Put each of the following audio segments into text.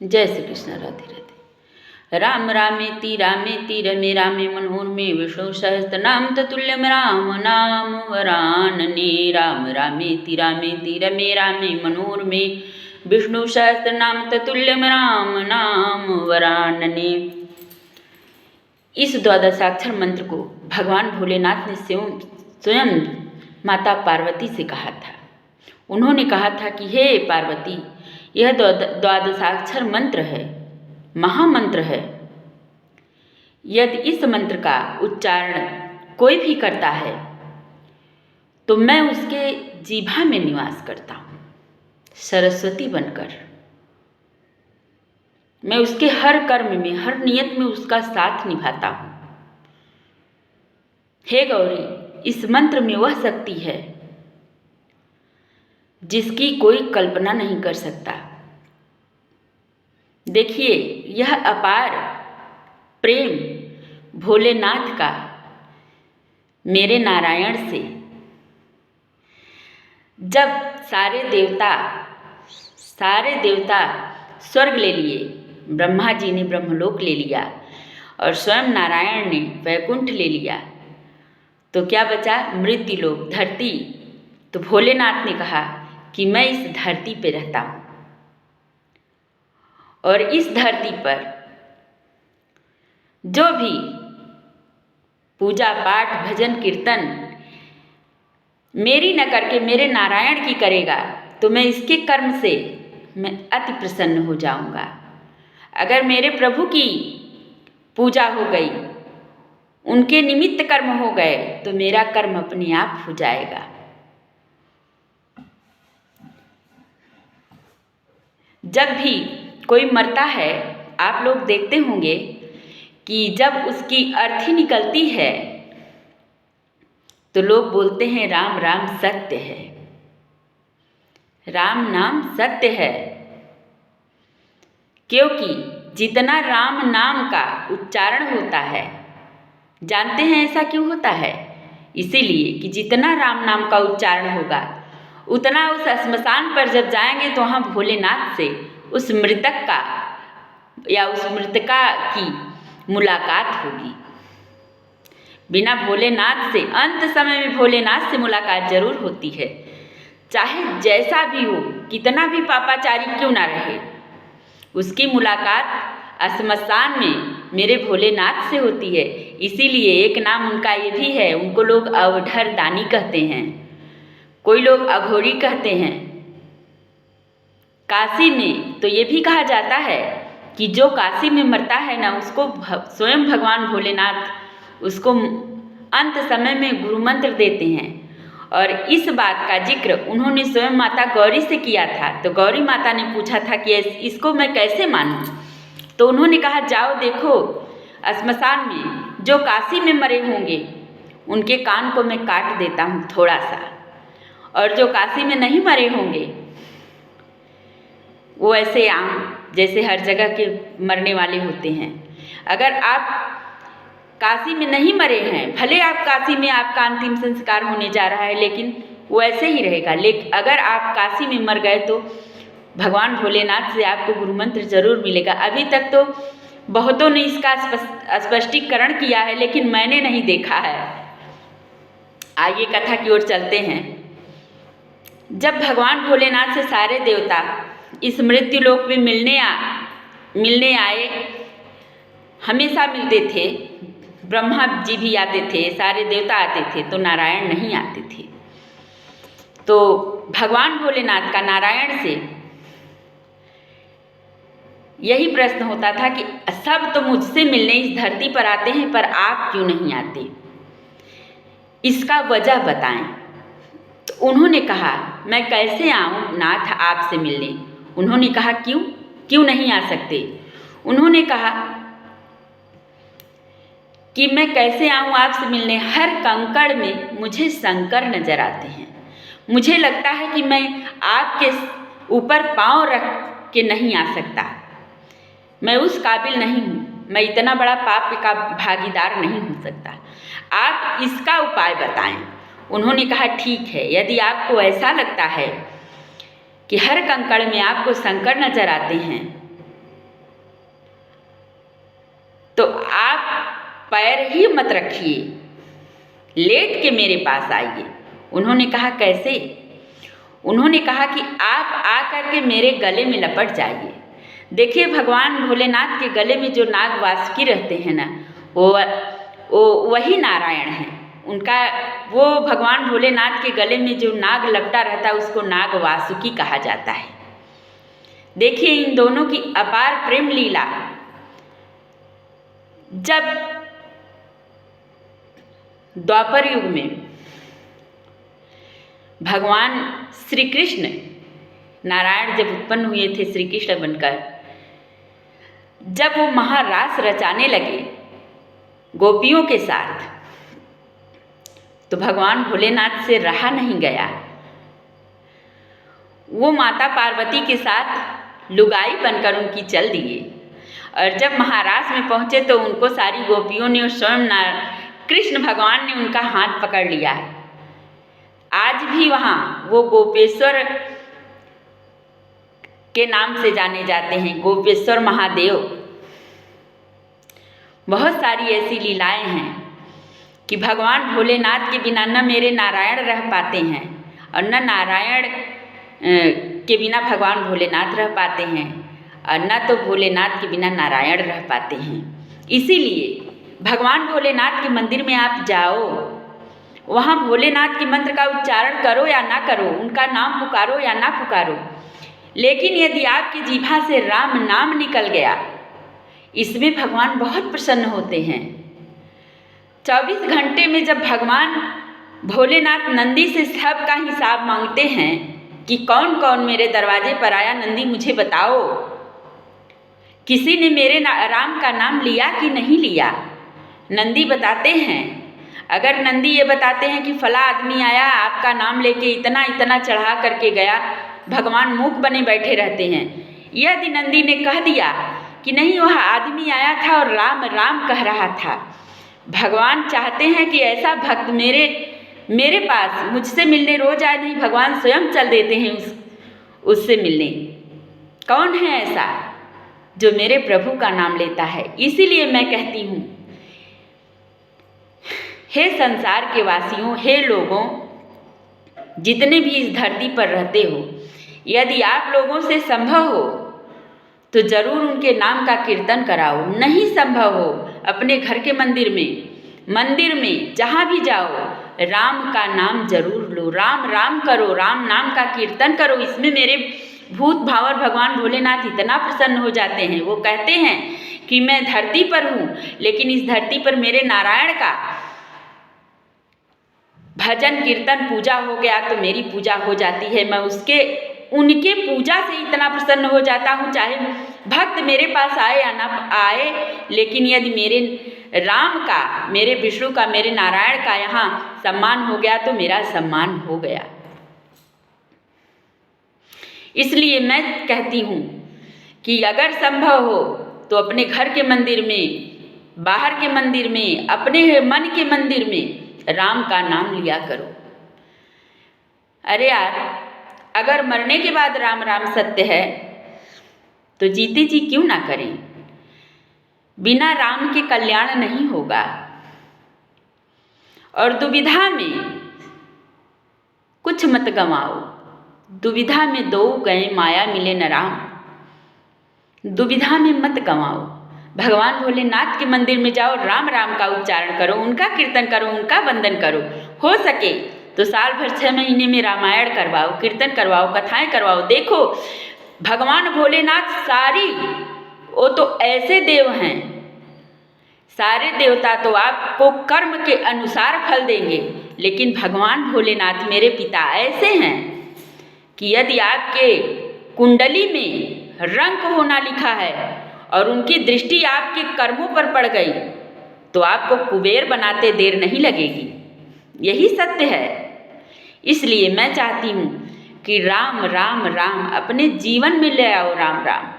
जय श्री कृष्ण। राधे राधे। राम रामेति रमे रामे मनोरमे विष्णु सहस्रनाम ततुल्यम राम नाम वरानने। राम रामेति रमे रामे मनोरमे विष्णु सहस्रनाम ततुल्यम राम नाम वरानने। इस द्वादशाक्षर मंत्र को भगवान भोलेनाथ ने स्वयं माता पार्वती से कहा था। उन्होंने कहा था कि हे पार्वती, यह द्वादशाक्षर मंत्र है, महामंत्र है। यदि इस मंत्र का उच्चारण कोई भी करता है तो मैं उसके जीभा में निवास करता हूँ, सरस्वती बनकर। मैं उसके हर कर्म में, हर नियत में उसका साथ निभाता हूँ। हे गौरी, इस मंत्र में वह शक्ति है जिसकी कोई कल्पना नहीं कर सकता। देखिए, यह अपार प्रेम भोलेनाथ का मेरे नारायण से। जब सारे देवता स्वर्ग ले लिए, ब्रह्मा जी ने ब्रह्मलोक ले लिया और स्वयं नारायण ने वैकुंठ ले लिया, तो क्या बचा? मृत्युलोक, धरती। तो भोलेनाथ ने कहा कि मैं इस धरती पे रहता हूँ और इस धरती पर जो भी पूजा पाठ भजन कीर्तन मेरी न करके मेरे नारायण की करेगा तो मैं इसके कर्म से मैं अति प्रसन्न हो जाऊंगा। अगर मेरे प्रभु की पूजा हो गई, उनके निमित्त कर्म हो गए, तो मेरा कर्म अपने आप हो जाएगा। जब भी कोई मरता है, आप लोग देखते होंगे कि जब उसकी अर्थी निकलती है तो लोग बोलते हैं राम राम सत्य है, राम नाम सत्य है। क्योंकि जितना राम नाम का उच्चारण होता है, जानते हैं ऐसा क्यों होता है? इसीलिए कि जितना राम नाम का उच्चारण होगा, उतना उस श्मशान पर जब जाएंगे तो वहाँ भोलेनाथ से उस मृतक का या उस मृतका की मुलाकात होगी। बिना भोलेनाथ से, अंत समय में भोलेनाथ से मुलाकात जरूर होती है। चाहे जैसा भी हो, कितना भी पापाचारी क्यों ना रहे, उसकी मुलाकात श्मशान में मेरे भोलेनाथ से होती है। इसीलिए एक नाम उनका ये भी है, उनको लोग अवधर दानी कहते हैं, कोई लोग अघोरी कहते हैं। काशी में तो ये भी कहा जाता है कि जो काशी में मरता है ना, उसको स्वयं भगवान भोलेनाथ उसको अंत समय में गुरु मंत्र देते हैं। और इस बात का जिक्र उन्होंने स्वयं माता गौरी से किया था। तो गौरी माता ने पूछा था कि इसको मैं कैसे मानूं? तो उन्होंने कहा, जाओ देखो, श्मशान में जो काशी में मरे होंगे उनके कान को मैं काट देता हूँ थोड़ा सा, और जो काशी में नहीं मरे होंगे वो ऐसे आम जैसे हर जगह के मरने वाले होते हैं। अगर आप काशी में नहीं मरे हैं, भले आप काशी में आपका अंतिम संस्कार होने जा रहा है, लेकिन वो ऐसे ही रहेगा। लेकिन अगर आप काशी में मर गए तो भगवान भोलेनाथ से आपको गुरु मंत्र जरूर मिलेगा। अभी तक तो बहुतों ने इसका स्पष्टीकरण किया है, लेकिन मैंने नहीं देखा है। आइए कथा की ओर चलते हैं। जब भगवान भोलेनाथ से सारे देवता इस मृत्युलोक में मिलने आए, हमेशा मिलते थे। ब्रह्मा जी भी आते थे, सारे देवता आते थे, तो नारायण नहीं आते थे। तो भगवान भोलेनाथ का नारायण से यही प्रश्न होता था कि सब तो मुझसे मिलने इस धरती पर आते हैं, पर आप क्यों नहीं आते? इसका वजह बताएं। तो उन्होंने कहा, मैं कैसे आऊं नाथ आपसे मिलने? उन्होंने कहा, क्यों नहीं आ सकते? उन्होंने कहा कि मैं कैसे आऊं आपसे मिलने? हर कंकड़ में मुझे शंकर नजर आते हैं। मुझे लगता है कि मैं आपके ऊपर पांव रख के नहीं आ सकता। मैं उस काबिल नहीं हूँ, मैं इतना बड़ा पाप का भागीदार नहीं हो सकता। आप इसका उपाय बताएं। उन्होंने कहा, ठीक है, यदि आपको ऐसा लगता है कि हर कंकड़ में आपको शंकर नजर आते हैं, तो आप पैर ही मत रखिए, लेट के मेरे पास आइए। उन्होंने कहा कैसे? उन्होंने कहा कि आप आकर के मेरे गले में लपट जाइए। देखिए, भगवान भोलेनाथ के गले में जो नाग वासुकी रहते हैं ना, वो वही नारायण हैं। उनका वो भगवान भोलेनाथ के गले में जो नाग लपटा रहता है उसको नाग वासुकी कहा जाता है। देखिए इन दोनों की अपार प्रेम लीला। जब द्वापर युग में भगवान श्री कृष्ण नारायण जब उत्पन्न हुए थे श्री कृष्ण बनकर, जब वो महारास रचाने लगे गोपियों के साथ, तो भगवान भोलेनाथ से रहा नहीं गया। वो माता पार्वती के साथ लुगाई बनकर उनकी चल दिए, और जब महारास में पहुँचे तो उनको सारी गोपियों ने और स्वयं कृष्ण भगवान ने उनका हाथ पकड़ लिया। आज भी वहाँ वो गोपेश्वर के नाम से जाने जाते हैं, गोपेश्वर महादेव। बहुत सारी ऐसी लीलाएं हैं कि भगवान भोलेनाथ के बिना न मेरे नारायण रह पाते हैं और न नारायण के बिना भगवान भोलेनाथ रह पाते हैं, और न तो भोलेनाथ के बिना नारायण रह पाते हैं। इसीलिए भगवान भोलेनाथ के मंदिर में आप जाओ, वहाँ भोलेनाथ के मंत्र का उच्चारण करो या ना करो, उनका नाम पुकारो या ना पुकारो, लेकिन यदि आपकी जीभा से राम नाम निकल गया, इसमें भगवान बहुत प्रसन्न होते हैं। 24 घंटे में जब भगवान भोलेनाथ नंदी से सबका हिसाब मांगते हैं कि कौन कौन मेरे दरवाजे पर आया, नंदी मुझे बताओ, किसी ने मेरे राम का नाम लिया कि नहीं लिया। नंदी बताते हैं। अगर नंदी ये बताते हैं कि फला आदमी आया आपका नाम लेके इतना इतना चढ़ा करके गया, भगवान मूक बने बैठे रहते हैं। यदि नंदी ने कह दिया कि नहीं वह आदमी आया था और राम राम कह रहा था, भगवान चाहते हैं कि ऐसा भक्त मेरे पास मुझसे मिलने रोज आए, नहीं भगवान स्वयं चल देते हैं उससे मिलने। कौन है ऐसा जो मेरे प्रभु का नाम लेता है? इसीलिए मैं कहती हूँ, हे संसार के वासियों, हे लोगों, जितने भी इस धरती पर रहते हो, यदि आप लोगों से संभव हो तो जरूर उनके नाम का कीर्तन कराओ। नहीं संभव हो, अपने घर के मंदिर में जहाँ भी जाओ, राम का नाम जरूर लो, राम राम करो, राम नाम का कीर्तन करो। इसमें मेरे भूत भावर भगवान भोलेनाथ इतना प्रसन्न हो जाते हैं। वो कहते हैं कि मैं धरती पर हूँ, लेकिन इस धरती पर मेरे नारायण का भजन कीर्तन पूजा हो गया तो मेरी पूजा हो जाती है। मैं उनके पूजा से इतना प्रसन्न हो जाता हूँ, चाहे भक्त मेरे पास आए या ना आए, लेकिन यदि मेरे राम का, मेरे विष्णु का, मेरे नारायण का यहाँ सम्मान हो गया तो मेरा सम्मान हो गया। इसलिए मैं कहती हूँ कि अगर संभव हो तो अपने घर के मंदिर में, बाहर के मंदिर में, अपने मन के मंदिर में राम का नाम लिया करो। अरे यार, अगर मरने के बाद राम राम सत्य है तो जीते जी क्यों ना करें? बिना राम के कल्याण नहीं होगा। और दुविधा में कुछ मत गंवाओ, दुविधा में दो गए माया मिले न राम। दुविधा में मत गंवाओ, भगवान भोलेनाथ के मंदिर में जाओ, राम राम का उच्चारण करो, उनका कीर्तन करो, उनका वंदन करो। हो सके तो साल भर 6 महीने में रामायण करवाओ, कीर्तन करवाओ, कथाएं करवाओ। देखो भगवान भोलेनाथ वो तो ऐसे देव हैं, सारे देवता तो आपको कर्म के अनुसार फल देंगे, लेकिन भगवान भोलेनाथ मेरे पिता ऐसे हैं कि यदि आपके कुंडली में रंक होना लिखा है और उनकी दृष्टि आपके कर्मों पर पड़ गई तो आपको कुबेर बनाते देर नहीं लगेगी। यही सत्य है। इसलिए मैं चाहती हूँ कि राम राम राम अपने जीवन में ले आओ। राम राम,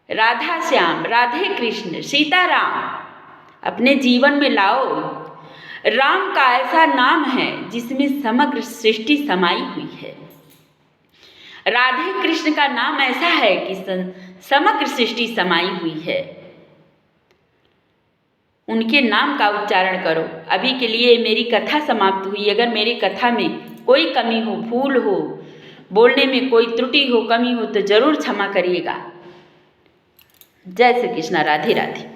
राधा श्याम, राधे कृष्ण, सीता राम अपने जीवन में लाओ। राम का ऐसा नाम है जिसमें समग्र सृष्टि समाई हुई है। राधे कृष्ण का नाम ऐसा है कि समग्र सृष्टि समाई हुई है। उनके नाम का उच्चारण करो। अभी के लिए मेरी कथा समाप्त हुई। अगर मेरी कथा में कोई कमी हो, भूल हो, बोलने में कोई त्रुटि हो, कमी हो तो ज़रूर क्षमा करिएगा। जय श्री कृष्णा। राधे राधे।